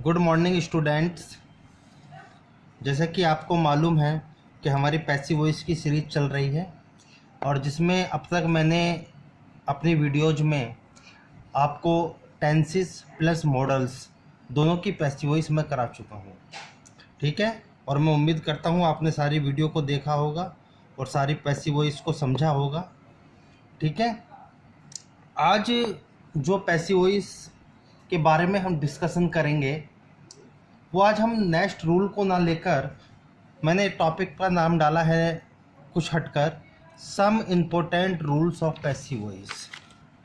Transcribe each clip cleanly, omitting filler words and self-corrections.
Good morning students. जैसा कि आपको मालूम है कि हमारी पैसिव वॉइस की सीरीज चल रही है और जिसमें अब तक मैंने अपनी वीडियोज में आपको टेंसेस प्लस मॉडल्स दोनों की पैसिव वॉइस मैं करा चुका हूँ। ठीक है, और मैं उम्मीद करता हूँ आपने सारी वीडियो को देखा होगा और सारी पैसिव वॉइस को समझा होगा। ठीक है, आज जो पैसिव वॉइस के बारे में हम डिस्कशन करेंगे वो आज हम नेक्स्ट रूल को ना लेकर मैंने टॉपिक का नाम डाला है कुछ हटकर some important rules of passive voice.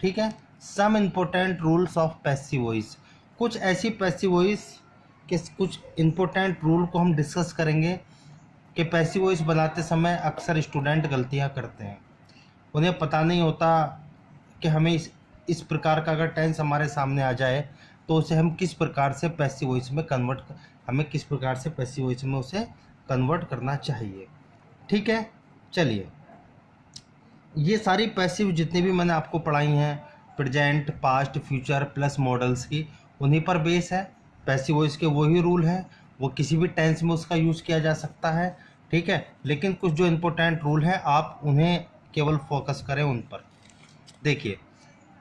ठीक है, some important rules of passive voice. कुछ ऐसी पैसिव वॉइस के कुछ इम्पोर्टेंट रूल को हम डिस्कस करेंगे कि पैसिव वॉइस बनाते समय अक्सर स्टूडेंट गलतियां करते हैं। उन्हें पता नहीं होता कि हमें इस प्रकार का अगर टेंस हमारे सामने आ जाए तो उसे हम किस प्रकार से पैसिव वॉइस में किस प्रकार से पैसिव वॉइस में उसे कन्वर्ट करना चाहिए। ठीक है, चलिए, ये सारी पैसिव जितनी भी मैंने आपको पढ़ाई हैं present past future plus models की, उन्हीं पर बेस है। पैसिव वॉइस के वही रूल हैं, वो किसी भी टेंस में उसका यूज़ किया जा सकता है। ठीक है, लेकिन कुछ जो इम्पोर्टेंट रूल हैं आप उन्हें केवल फोकस करें उन पर। देखिए,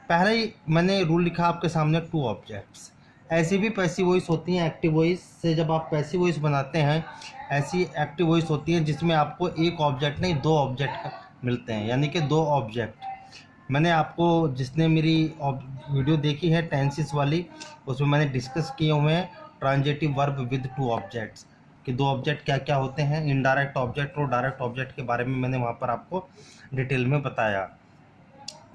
पहले ही मैंने रूल लिखा आपके सामने टू ऑब्जेक्ट्स। ऐसी भी पैसिव वॉइस होती हैं एक्टिव वॉइस से, जब आप पैसिव वॉइस बनाते हैं ऐसी एक्टिव वॉइस होती है जिसमें आपको एक ऑब्जेक्ट नहीं दो ऑब्जेक्ट मिलते हैं, यानी कि दो ऑब्जेक्ट। मैंने आपको जिसने मेरी वीडियो देखी है टेंसेस वाली उसमें मैंने डिस्कस किए हुए हैं transitive verb with two objects कि दो ऑब्जेक्ट क्या क्या होते हैं। इनडायरेक्ट ऑब्जेक्ट और डायरेक्ट ऑब्जेक्ट के बारे में मैंने वहाँ पर आपको डिटेल में बताया।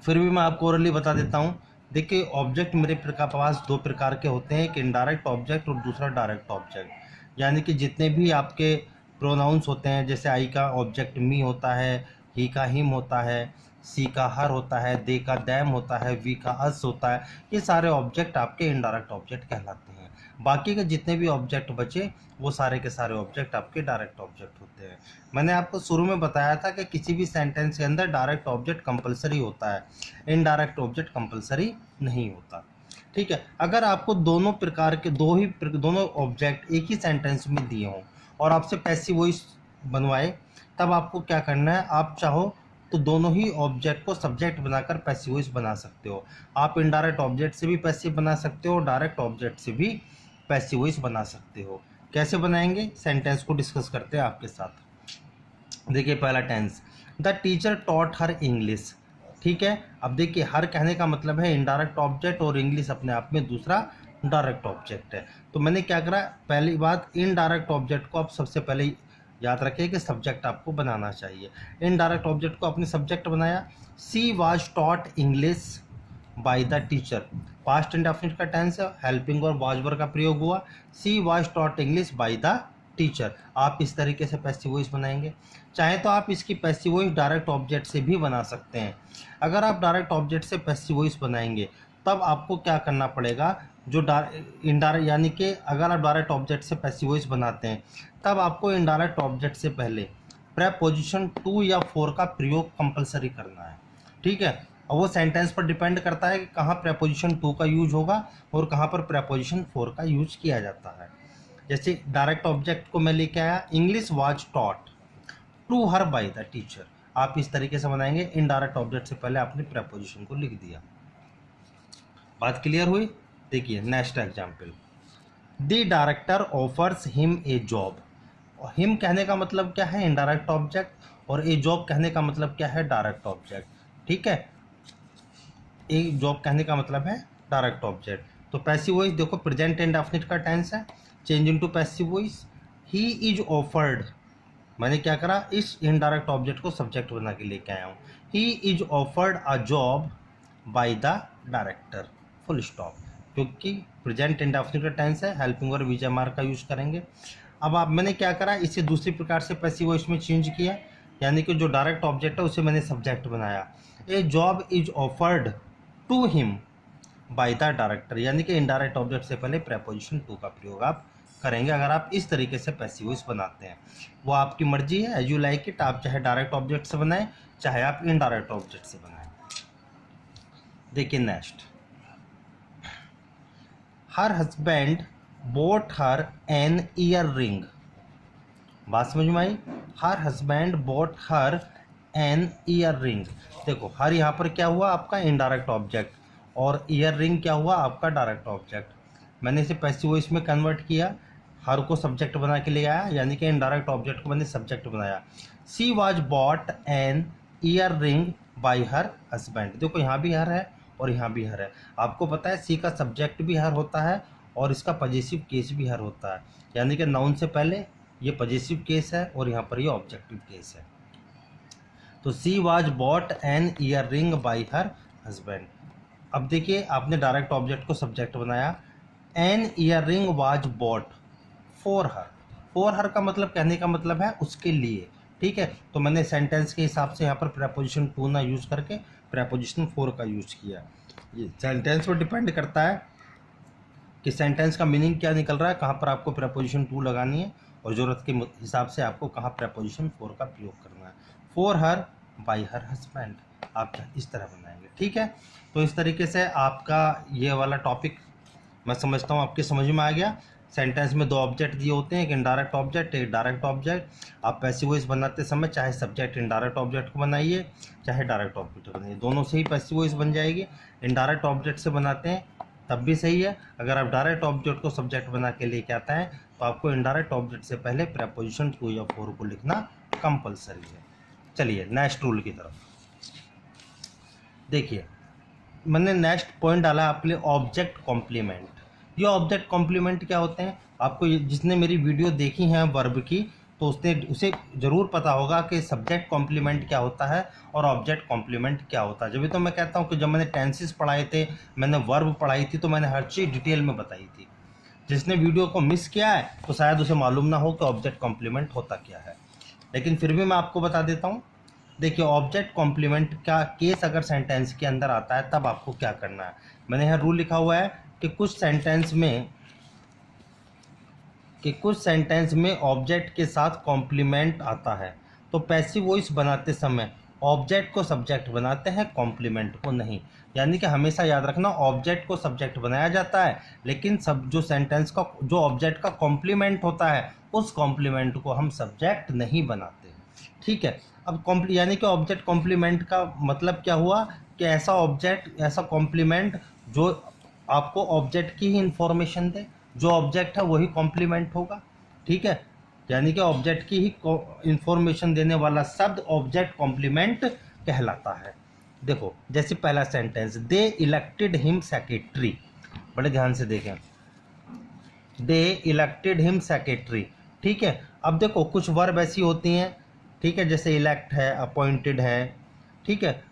फिर भी मैं आपको ओरली बता देता हूँ। देखिए, ऑब्जेक्ट मेरे पास दो प्रकार के होते हैं, एक इनडायरेक्ट ऑब्जेक्ट और दूसरा डायरेक्ट ऑब्जेक्ट। यानी कि जितने भी आपके प्रोनाउंस होते हैं, जैसे आई का ऑब्जेक्ट मी होता है, ही का हिम होता है, सी का हर होता है, दे का दैम होता है, वी का अस होता है, ये सारे ऑब्जेक्ट आपके इनडायरेक्ट ऑब्जेक्ट कहलाते हैं। बाकी के जितने भी ऑब्जेक्ट बचे वो सारे के सारे ऑब्जेक्ट आपके डायरेक्ट ऑब्जेक्ट होते हैं। मैंने आपको शुरू में बताया था कि किसी भी सेंटेंस के अंदर डायरेक्ट ऑब्जेक्ट कंपलसरी होता है, इनडायरेक्ट ऑब्जेक्ट कंपलसरी नहीं होता। ठीक है, अगर आपको दोनों प्रकार के दोनों ऑब्जेक्ट एक ही सेंटेंस में दिए हों और आपसे पैसिव वॉइस बनवाए, तब आपको क्या करना है, आप चाहो तो दोनों ही ऑब्जेक्ट को सब्जेक्ट बनाकर पैसिव वॉइस बना सकते हो। आप इनडायरेक्ट ऑब्जेक्ट से भी पैसिव बना सकते हो, डायरेक्ट ऑब्जेक्ट से भी पैसिव वॉइस बना सकते हो। कैसे बनाएंगे, सेंटेंस को डिस्कस करते हैं आपके साथ। देखिए, पहला tense, the teacher taught her English. ठीक है, अब देखिए, हर कहने का मतलब है इनडायरेक्ट ऑब्जेक्ट और इंग्लिश अपने आप में दूसरा डायरेक्ट ऑब्जेक्ट है। तो मैंने क्या करा, पहली बात इनडायरेक्ट ऑब्जेक्ट को आप सबसे पहले याद रखिए कि सब्जेक्ट आपको बनाना चाहिए। इनडायरेक्ट ऑब्जेक्ट को आपने सब्जेक्ट बनाया। She was taught English by the teacher, past indefinite का टेंस है, हेल्पिंग और वाज वर्ब का प्रयोग हुआ। She was taught English by the teacher, आप इस तरीके से पैसिव वॉइस बनाएंगे। चाहे तो आप इसकी पैसिव वॉइस डायरेक्ट ऑब्जेक्ट से भी बना सकते हैं। अगर आप डायरेक्ट ऑब्जेक्ट से पैसिव वॉइस बनाएंगे तब आपको क्या करना पड़ेगा, जो इनडायरेक्ट, यानी कि अगर आप डायरेक्ट ऑब्जेक्ट से पैसिव वॉइस बनाते हैं तब आपको इनडायरेक्ट ऑब्जेक्ट से पहले प्रेपोजिशन टू या फोर का प्रयोग कंपलसरी करना है। ठीक है, और वो सेंटेंस पर डिपेंड करता है कि कहाँ प्रेपोजिशन टू का यूज होगा और कहाँ पर प्रेपोजिशन फोर का यूज किया जाता है। जैसे डायरेक्ट ऑब्जेक्ट को मैं लेके आया, English was taught to her by the teacher, आप इस तरीके से बनाएंगे। इनडायरेक्ट ऑब्जेक्ट से पहले आपने प्रेपोजिशन को लिख दिया। बात क्लियर हुई। देखिए, next example, the director offers him a job. और हिम कहने का मतलब क्या है, इनडायरेक्ट ऑब्जेक्ट, और ए जॉब कहने का मतलब क्या है, डायरेक्ट ऑब्जेक्ट। ठीक है, ए जॉब कहने का मतलब है डायरेक्ट ऑब्जेक्ट। तो पैसिव वॉइस देखो, प्रेजेंट इंडेफिनिट का टेंस है, change into passive voice. He is offered, मैंने क्या करा, इस इनडायरेक्ट ऑब्जेक्ट को सब्जेक्ट बना के लेके आया हूँ। He is offered a job by the director, full stop, क्योंकि प्रेजेंट इंडेफिनिट का टेंस है, हेल्पिंग और वीजेएमआर का यूज करेंगे। अब आप, मैंने क्या करा, इसे दूसरी प्रकार से पैसिव वॉइस में चेंज किया, यानी कि जो डायरेक्ट ऑब्जेक्ट है उसे मैंने सब्जेक्ट बनाया। A job is offered to him by the director, यानी कि इनडायरेक्ट ऑब्जेक्ट से पहले प्रेपोजिशन टू का प्रयोग आप करेंगे अगर आप इस तरीके से पैसिव वॉइस बनाते हैं। वो आपकी मर्जी है, एज यू लाइक इट, आप चाहे डायरेक्ट ऑब्जेक्ट से बनाएं चाहे आप इनडायरेक्ट ऑब्जेक्ट से बनाएं। देखिए next, her husband bought her an earring। बात समझ में आई? Her husband bought her an earring। देखो हर यहाँ पर क्या हुआ आपका इनडायरेक्ट ऑब्जेक्ट, और ईयर रिंग क्या हुआ आपका डायरेक्ट ऑब्जेक्ट। मैंने इसे पैसिव वॉइस में कन्वर्ट किया, हर को सब्जेक्ट बना के ले आया, यानी कि इनडायरेक्ट ऑब्जेक्ट को मैंने सब्जेक्ट बनाया। सी was bought an earring by her husband. देखो यहाँ भी हर है और यहाँ भी हर है। आपको पता है सी का सब्जेक्ट भी हर होता है और इसका पॉजेसिव केस भी हर होता है, यानी कि नाउन से पहले ये पॉजेसिव केस है और यहाँ पर ये ऑब्जेक्टिव केस है। तो she was bought an earring by her husband. अब देखिए आपने डायरेक्ट ऑब्जेक्ट को सब्जेक्ट बनाया। An earring was bought for her. For her का मतलब कहने का मतलब है उसके लिए, ठीक है। तो मैंने सेंटेंस के हिसाब से यहाँ पर प्रेपोजिशन टू ना यूज़ करके प्रेपोजिशन फॉर का यूज़ किया। ये सेंटेंस पर डिपेंड करता है कि सेंटेंस का मीनिंग क्या निकल रहा है, कहाँ पर आपको प्रेपोजिशन टू लगानी है और ज़रूरत के हिसाब से आपको कहाँ प्रेपोजिशन फॉर का प्रयोग करना है। For her by her husband आप इस तरह बनाएंगे, ठीक है। तो इस तरीके से आपका ये वाला टॉपिक मैं समझता हूँ आपके समझ में आ गया। सेंटेंस में दो ऑब्जेक्ट दिए होते हैं, एक इनडायरेक्ट ऑब्जेक्ट एक डायरेक्ट ऑब्जेक्ट। आप पैसिव वॉइस बनाते समय चाहे सब्जेक्ट इनडायरेक्ट ऑब्जेक्ट को बनाइए चाहे डायरेक्ट ऑब्जेक्ट को बनाइए, दोनों से ही पैसिव वॉइस बन जाएगी। इनडायरेक्ट ऑब्जेक्ट से बनाते हैं तब भी सही है। अगर आप डायरेक्ट ऑब्जेक्ट को सब्जेक्ट बना के लेके आता है तो आपको इनडायरेक्ट ऑब्जेक्ट से पहले प्रेपोजिशन टू या फॉर को लिखना कंपलसरी है। चलिए नेक्स्ट रूल की तरफ देखिए, मैंने नेक्स्ट पॉइंट डाला आपके लिए ऑब्जेक्ट कॉम्प्लीमेंट। ये ऑब्जेक्ट कॉम्प्लीमेंट क्या होते हैं, आपको जिसने मेरी वीडियो देखी है वर्ब की तो उसे ज़रूर पता होगा कि सब्जेक्ट कॉम्प्लीमेंट क्या होता है और ऑब्जेक्ट कॉम्प्लीमेंट क्या होता है। जब भी तो मैं कहता हूँ कि जब मैंने टेंसेस पढ़ाए थे, मैंने वर्ब पढ़ाई थी, तो मैंने हर चीज़ डिटेल में बताई थी। जिसने वीडियो को मिस किया है तो शायद उसे मालूम ना हो कि ऑब्जेक्ट कॉम्प्लीमेंट होता क्या है, लेकिन फिर भी मैं आपको बता देता हूँ। देखिए ऑब्जेक्ट कॉम्प्लीमेंट का केस अगर सेंटेंस के अंदर आता है तब आपको क्या करना है। मैंने यहाँ रूल लिखा हुआ है कि कुछ सेंटेंस में ऑब्जेक्ट के साथ कॉम्प्लीमेंट आता है तो पैसिव वॉइस बनाते समय ऑब्जेक्ट को सब्जेक्ट बनाते हैं, कॉम्प्लीमेंट को नहीं। यानी कि हमेशा याद रखना ऑब्जेक्ट को सब्जेक्ट बनाया जाता है, लेकिन सब जो सेंटेंस का जो ऑब्जेक्ट का कॉम्प्लीमेंट होता है उस कॉम्प्लीमेंट को हम सब्जेक्ट नहीं बनाते, ठीक है। अब यानी कि ऑब्जेक्ट कॉम्प्लीमेंट का मतलब क्या हुआ कि ऐसा ऑब्जेक्ट ऐसा कॉम्प्लीमेंट जो आपको ऑब्जेक्ट की ही इंफॉर्मेशन दे, जो ऑब्जेक्ट है वही कॉम्प्लीमेंट होगा, ठीक है। यानी कि ऑब्जेक्ट की ही इंफॉर्मेशन देने वाला शब्द ऑब्जेक्ट कॉम्प्लीमेंट कहलाता है। देखो जैसे पहला सेंटेंस, दे इलेक्टेड हिम सेक्रेटरी। बड़े ध्यान से देखें, दे इलेक्टेड हिम सेक्रेटरी, ठीक है। अब देखो कुछ वर्ब ऐसी होती हैं, ठीक है, जैसे इलेक्ट है, अपॉइंटेड है, ठीक है,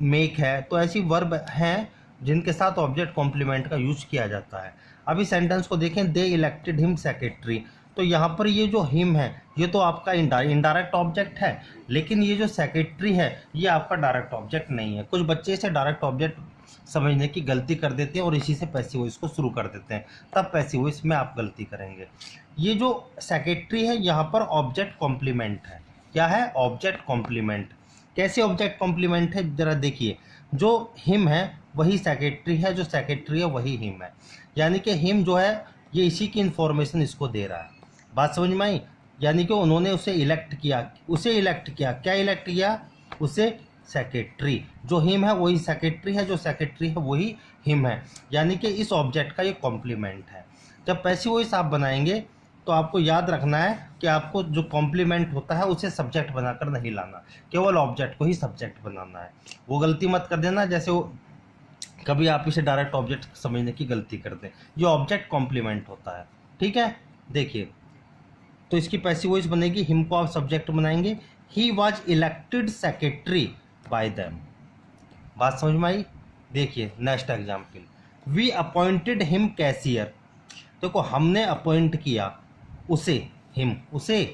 मेक है, तो ऐसी वर्ब हैं जिनके साथ ऑब्जेक्ट कॉम्प्लीमेंट का यूज किया जाता है। अभी सेंटेंस को देखें, दे इलेक्टेड हिम सेक्रेटरी, तो यहाँ पर ये जो हिम है ये तो आपका इनडायरेक्ट ऑब्जेक्ट है, लेकिन ये जो सेक्रेटरी है ये आपका डायरेक्ट ऑब्जेक्ट नहीं है। कुछ बच्चे इसे डायरेक्ट ऑब्जेक्ट समझने की गलती कर देते हैं और इसी से पैसिव वॉइस को शुरू कर देते हैं, तब पैसिव वॉइस में आप गलती करेंगे। ये जो सेक्रेटरी है यहाँ पर ऑब्जेक्ट कॉम्प्लीमेंट है। क्या है? Object complement. कैसे ऑब्जेक्ट कॉम्प्लीमेंट है जरा देखिए, जो हिम है वही सेक्रेटरी है, जो सेक्रेटरी है वही हिम है, यानी कि हिम जो है ये इसी की इन्फॉर्मेशन इसको दे रहा है। बात समझ में आई? यानी कि उन्होंने उसे इलेक्ट किया, क्या इलेक्ट किया? उसे सेक्रेटरी। जो हिम है वही सेक्रेटरी है, जो सेक्रेटरी है वही हिम है, यानी कि इस ऑब्जेक्ट का ये कॉम्प्लीमेंट है। जब पैसिव वॉइस आप बनाएंगे तो आपको याद रखना है कि आपको जो कॉम्प्लीमेंट होता है उसे सब्जेक्ट बनाकर नहीं लाना, केवल ऑब्जेक्ट को ही सब्जेक्ट बनाना है। वो गलती मत कर देना जैसे वो कभी आप इसे डायरेक्ट ऑब्जेक्ट समझने की गलती कर दें। ये ऑब्जेक्ट कॉम्प्लीमेंट होता है, ठीक है। देखिए तो इसकी पैसिव वॉइस बनेगी, हिम को आप सब्जेक्ट बनाएंगे, he was elected secretary by them. बात समझ में आई? देखिए next example, we appointed him cashier. देखो हमने अपॉइंट किया उसे, हिम, उसे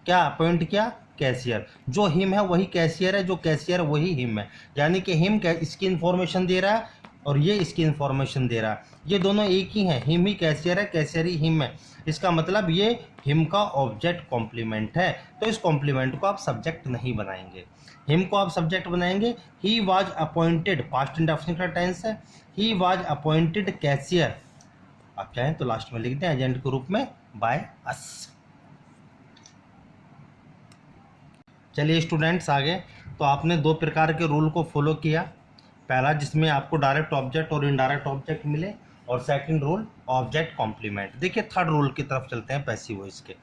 क्या अपॉइंट किया? कैशियर। जो हिम है वही कैशियर है, जो कैशियर वही हिम है, यानी कि हिम इसकी इन्फॉर्मेशन दे रहा है और ये इसकी इन्फॉर्मेशन दे रहा है। ये दोनों एक ही हैं, हिम ही कैशियर है, कैशियर ही हिम है। इसका मतलब ये हिम का ऑब्जेक्ट कॉम्प्लीमेंट है, तो इस कॉम्प्लीमेंट को आप सब्जेक्ट नहीं बनाएंगे, हिम को आप सब्जेक्ट बनाएंगे। He was appointed, past indefinite का टेंस है, ही वाज अपॉइंटेड कैशियर आप चाहें तो लास्ट में लिख दें एजेंट के रूप में बाय अस। चलिए स्टूडेंट्स आगे, तो आपने दो प्रकार के रूल को फॉलो किया। पहला जिसमें आपको डायरेक्ट ऑब्जेक्ट और इनडायरेक्ट ऑब्जेक्ट मिले, और सेकंड रूल ऑब्जेक्ट कॉम्प्लीमेंट। देखिए थर्ड रूल की तरफ चलते हैं पैसिव वॉइस के।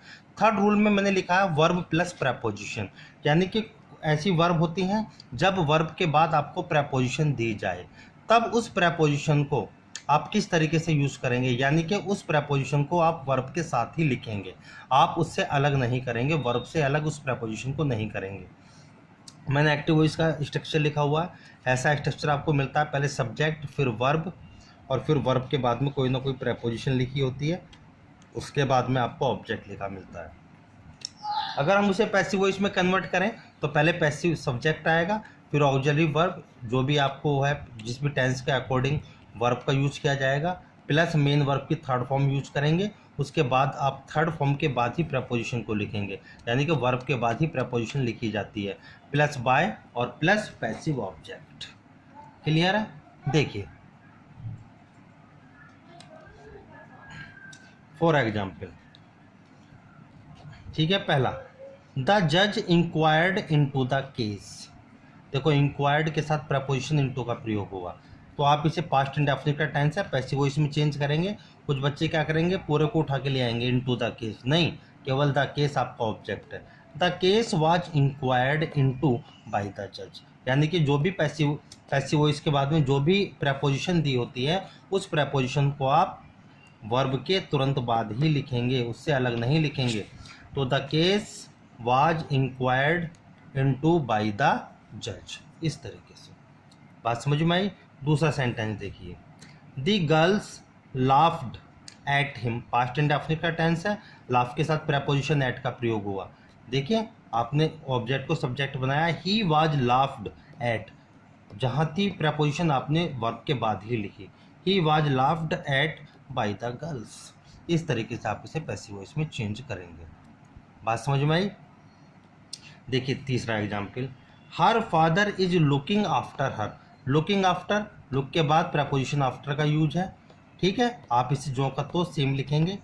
थर्ड रूल में मैंने लिखा है वर्ब प्लस प्रेपोजिशन, यानी कि ऐसी वर्ब होती हैं जब वर्ब के बाद आपको प्रेपोजिशन दी जाए, तब उस प्रेपोजिशन को आप किस तरीके से यूज़ करेंगे, यानी कि उस प्रेपोजिशन को आप वर्ब के साथ ही लिखेंगे, आप उससे अलग नहीं करेंगे, वर्ब से अलग उस प्रेपोजिशन को नहीं करेंगे। मैंने एक्टिव वॉइस का स्ट्रक्चर लिखा हुआ है, ऐसा स्ट्रक्चर आपको मिलता है, पहले सब्जेक्ट फिर वर्ब और फिर वर्ब के बाद में कोई ना कोई प्रेपोजिशन लिखी होती है, उसके बाद में आपको ऑब्जेक्ट लिखा मिलता है। अगर हम उसे पैसिव वॉइस में कन्वर्ट करें तो पहले पैसिव सब्जेक्ट आएगा, फिर ऑक्सिलरी वर्ब जो भी आपको है जिस भी टेंस के अकॉर्डिंग वर्ब का यूज किया जाएगा, प्लस मेन वर्ब की थर्ड फॉर्म यूज करेंगे, उसके बाद आप थर्ड फॉर्म के बाद ही प्रेपोजिशन को लिखेंगे, यानी कि वर्ब के बाद ही प्रेपोजिशन लिखी जाती है, प्लस बाय और प्लस पैसिव ऑब्जेक्ट। क्लियर है? देखिए फॉर एग्जाम्पल, ठीक है, पहला द जज इंक्वायर्ड इनटू द केस। देखो इंक्वायर्ड के साथ प्रेपोजिशन इनटू का प्रयोग हुआ, तो आप इसे पास्ट इंडेफिनिट का टेंस है पैसिव वॉइस में चेंज करेंगे। कुछ बच्चे क्या करेंगे, पूरे को उठा के ले आएंगे इनटू द केस, नहीं, केवल द केस आपका ऑब्जेक्ट है। The case was inquired into by the जज, यानी कि जो भी पैसिव वॉइस के बाद में जो भी प्रेपोजिशन दी होती है, उस प्रेपोजिशन को आप वर्ब के तुरंत बाद ही लिखेंगे, उससे अलग नहीं लिखेंगे। तो the case was inquired into by the जज, इस तरीके से बात समझ में आई। दूसरा सेंटेंस देखिए, the girls laughed at him, past indefinite का टेंस है, लाफ के साथ प्रेपोजिशन एट का प्रयोग हुआ। देखिए आपने ऑब्जेक्ट को सब्जेक्ट बनाया, ही वाज लाफ्ड एट, जहाँ थी प्रेपोजिशन आपने वर्ब के बाद ही लिखी, he was laughed eight by the girls. इस तरीके से आप इसे पैसिव वॉइस में चेंज करेंगे। बात समझ में आई? देखिए तीसरा example, her father is looking after her. Looking after, look के बाद प्रेपोजिशन आफ्टर का यूज है, ठीक है, आप इसे जो का तो सेम लिखेंगे।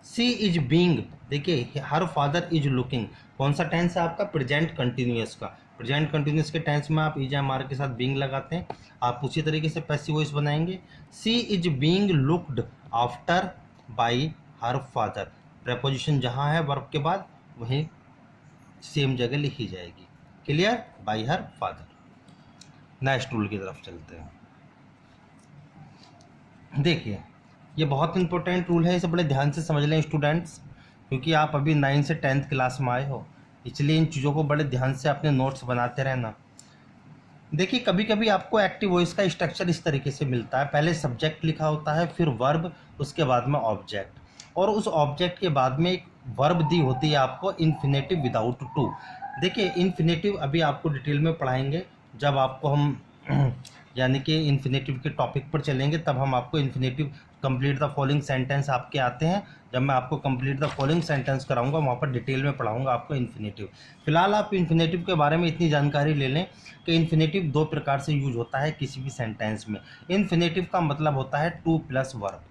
सी इज बीइंग, देखिए हर फादर इज लुकिंग, कौन सा टेंस है आपका, प्रेजेंट कंटिन्यूअस का। प्रेजेंट कंटिन्यूअस के टेंस में आप इज एम आर के साथ बीइंग लगाते हैं, आप उसी तरीके से पैसिव वॉइस बनाएंगे। She is being looked after by her father, preposition जहाँ है वर्ब के बाद वहीं सेम जगह लिखी जाएगी। Clear? Bye her father. Next rule की तरफ चलते हैं। देखिए ये बहुत इंपॉर्टेंट रूल है, इसे बड़े ध्यान से समझ लें स्टूडेंट्स, क्योंकि आप अभी 9 से 10th क्लास में आए हो, इसलिए इन चीज़ों को बड़े ध्यान से अपने नोट्स बनाते रहना। देखिए कभी कभी आपको एक्टिव वॉइस का स्ट्रक्चर इस तरीके से मिलता है, पहले सब्जेक्ट लिखा होता है, फिर वर्ब, उसके बाद में ऑब्जेक्ट, और उस ऑब्जेक्ट के बाद में एक वर्ब दी होती है आपको इन्फिनेटिव विदाउट टू। देखिए इन्फिनेटिव अभी आपको डिटेल में पढ़ाएंगे, जब आपको हम यानी कि इन्फिनेटिव के टॉपिक पर चलेंगे तब हम आपको infinitive complete the following sentence आपके आते हैं, जब मैं आपको कंप्लीट द फॉलोइंग सेंटेंस कराऊंगा वहाँ पर डिटेल में पढ़ाऊंगा आपको इन्फिनेटिव। फिलहाल आप इन्फिनेटिव के बारे में इतनी जानकारी ले लें कि इन्फिनेटिव दो प्रकार से यूज होता है किसी भी सेंटेंस में। इन्फिनेटिव का मतलब होता है टू प्लस वर्ब,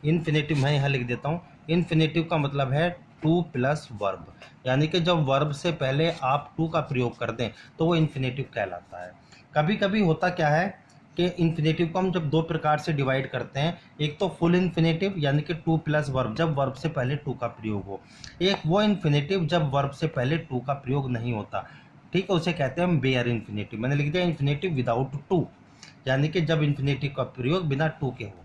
इन्फिनेटिव मैं यहाँ लिख देता हूँ, इन्फिनेटिव का मतलब है टू प्लस वर्ब, यानी कि जब वर्ब से पहले आप टू का प्रयोग कर दें तो वो इन्फिनेटिव कहलाता है। कभी कभी होता क्या है कि इन्फिनेटिव को हम जब दो प्रकार से डिवाइड करते हैं, एक तो फुल इन्फिनेटिव यानी कि टू प्लस वर्ब जब वर्ब से पहले टू का प्रयोग हो, एक वो इन्फिनेटिव जब वर्ब से पहले टू का प्रयोग नहीं होता, ठीक है, उसे कहते हैं हम बेयर इन्फिनेटिव। मैंने लिख दिया इन्फिनेटिव विदाउट टू, यानी कि जब इन्फिनेटिव का प्रयोग बिना टू के हो,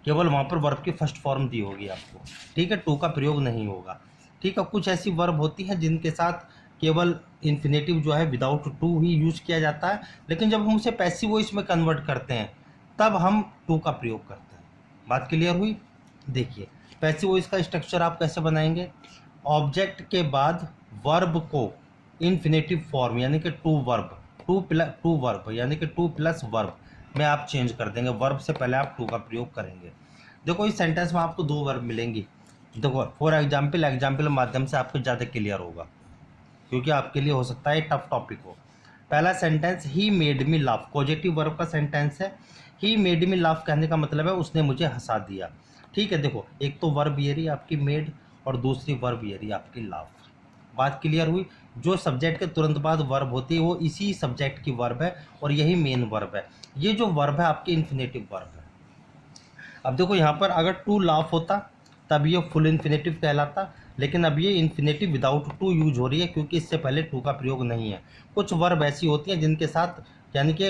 केवल वहाँ पर वर्ब की फर्स्ट फॉर्म दी होगी आपको, ठीक है, टू का प्रयोग नहीं होगा। ठीक है, कुछ ऐसी वर्ब होती हैं जिनके साथ केवल इन्फिनेटिव जो है विदाउट टू ही यूज किया जाता है, लेकिन जब हम उसे पैसिव वॉइस में कन्वर्ट करते हैं तब हम टू का प्रयोग करते हैं। बात क्लियर हुई? देखिए पैसिव वॉइस का स्ट्रक्चर आप कैसे बनाएंगे, ऑब्जेक्ट के बाद वर्ब को इन्फिनेटिव फॉर्म यानी कि टू वर्ब यानी कि टू प्लस वर्ब में आप चेंज कर देंगे, वर्ब से पहले आप टू का प्रयोग करेंगे। देखो इस सेंटेंस में आपको दो वर्ब मिलेंगी, देखो फॉर एग्जाम्पल के माध्यम से आपको ज़्यादा क्लियर होगा, क्योंकि आपके लिए हो सकता है टफ टॉपिक हो। पहला sentence he made me laugh, positive verb का सेंटेंस है, ही मेड मी लाफ कहने का मतलब है उसने मुझे हंसा दिया। ठीक है, देखो एक तो वर्ब ये रही आपकी मेड और दूसरी वर्ब ये रही आपकी लाफ। बात क्लियर हुई। जो सब्जेक्ट के तुरंत बाद वर्ब होती है वो इसी सब्जेक्ट की वर्ब है और यही मेन वर्ब है। ये जो वर्ब है आपकी इन्फिनेटिव वर्ब है। अब देखो यहाँ पर अगर टू लाफ होता तब ये फुल इन्फिनेटिव कहलाता, लेकिन अब ये इन्फिनेटिव विदाउट टू यूज हो रही है क्योंकि इससे पहले टू का प्रयोग नहीं है। कुछ वर्ब ऐसी होती हैं जिनके साथ यानी कि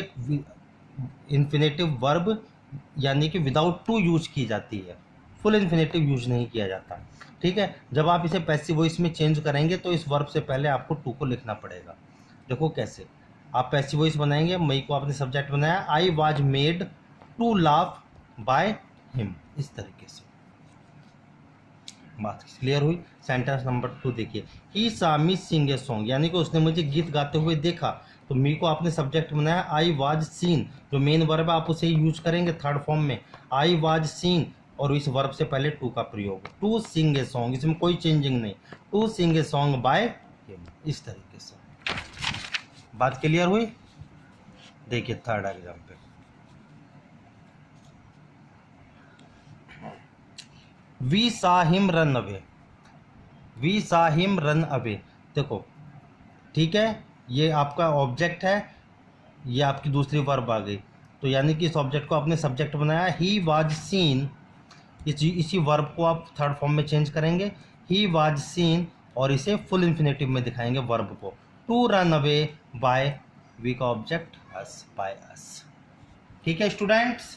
इन्फिनेटिव वर्ब यानी कि विदाउट टू यूज की जाती है, फुल इन्फिनेटिव यूज नहीं किया जाता। ठीक है, जब आप इसे पैसिव वॉइस में चेंज करेंगे तो इस वर्ब से पहले आपको टू को लिखना पड़ेगा। देखो कैसे आप पैसिव वॉइस बनाएंगे। मई को आपने सब्जेक्ट बनाया, I was made to laugh by him, इस तरीके से। बात क्लियर हुई। सेंटेंस नंबर 2 देखिए, ही सा मी सिंग ए सॉन्ग, यानी कि उसने मुझे गीत गाते हुए देखा। तो मी को आपने सब्जेक्ट बनाया, आई वाज सीन, जो मेन वर्ब है आप उसे यूज करेंगे थर्ड फॉर्म में, आई वाज सीन, और इस वर्ब से पहले टू का प्रयोग, टू सिंग ए सॉन्ग, इसमें कोई चेंजिंग नहीं, to sing a song by him, इस तरीके से। बात क्लियर हुई। देखिए third example, we saw him run away, we saw him run away. देखो ठीक है, ये आपका ऑब्जेक्ट है, ये आपकी दूसरी वर्ब आ गई। तो यानी कि इस ऑब्जेक्ट को आपने सब्जेक्ट बनाया, ही वाज सीन, इसी वर्ब को आप थर्ड फॉर्म में चेंज करेंगे, ही वाज सीन, और इसे फुल इन्फिनेटिव में दिखाएंगे वर्ब को, to run away by, we का ऑब्जेक्ट अस, बाय अस। ठीक है स्टूडेंट्स,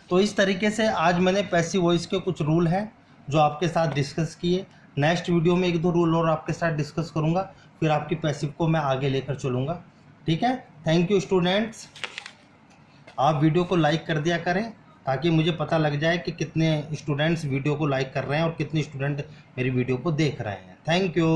तो इस तरीके से आज मैंने पैसिव वॉइस के कुछ रूल हैं जो आपके साथ डिस्कस किए। नेक्स्ट वीडियो में एक दो रूल और आपके साथ डिस्कस करूंगा, फिर आपकी पैसिव को मैं आगे लेकर चलूंगा। ठीक है, थैंक यू स्टूडेंट्स। आप वीडियो को लाइक कर दिया करें ताकि मुझे पता लग जाए कि कितने स्टूडेंट्स वीडियो को लाइक कर रहे हैं और कितने स्टूडेंट मेरी वीडियो को देख रहे हैं। Thank you.